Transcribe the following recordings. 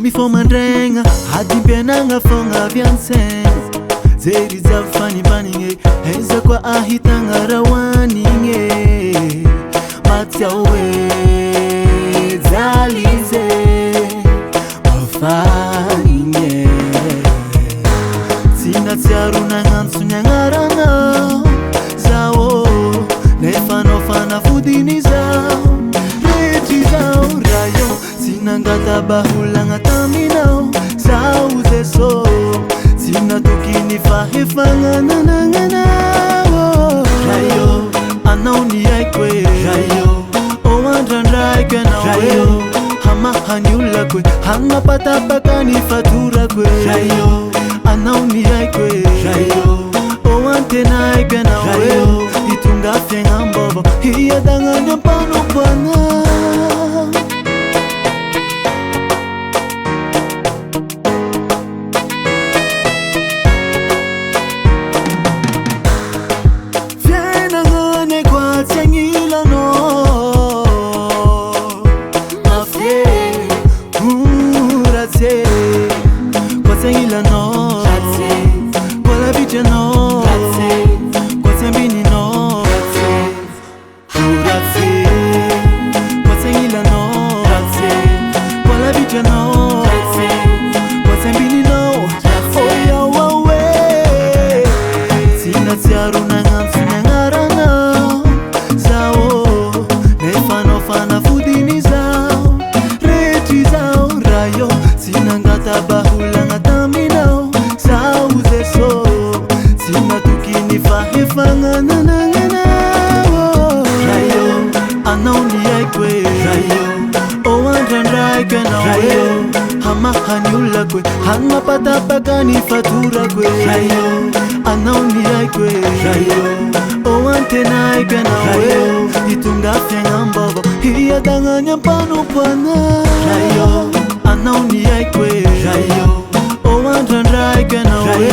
Mifomandrenga hadimpenanga fonga vyansenga zeri za fani heza kwa ahitanga rawaninge matyawe zalize wafaninge sina tiaruna ngansu nyangaranga zao nefano fana fudini zao reji zao rayo sina ngata bahulanga taminao zao zeso sina tukini fahifanga nananganao rayo anauni yaikwe rayo owandrandrai kenawe hama hanyula kwe hanga patapakani fatura kwe rayo anauni yaikwe rayo owantenai kenawe itunga fenga mbobo hiya danganya pano bwana bahulanga taminao sauze so sina tukini fahifanga nananganao rayo anauni yaikwe rayo owandrandrai kenawe hama hanyula kwe hanga patapakani fatura kwe rayo anauni yaikwe rayo owantenai kenawe itunga fenga mbobo hiya danganya pano bwana rayo anauni yaikwe rayo owandrandrai kenawe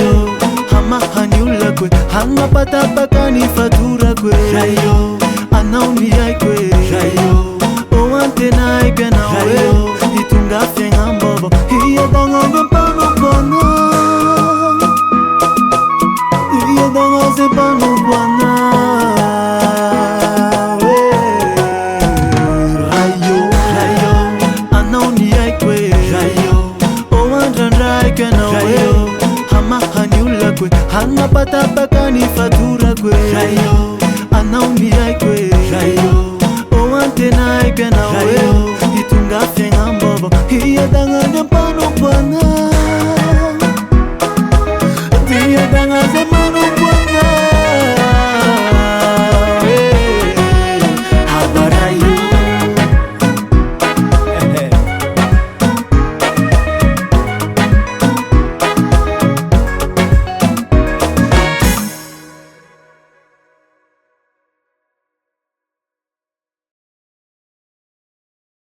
hama hanyula kwe hanga patapakani fatura kwe rayo anauni yaikwe rayo owantenai kenawe itunga fenga mbobo hiya danganya pano bwana hiya danganya pano bwana hanga patapakani fatura kwe rayo anauni yaikwe rayo owantenai kenawe itunga fenga mbobo hiya danganya pano bwana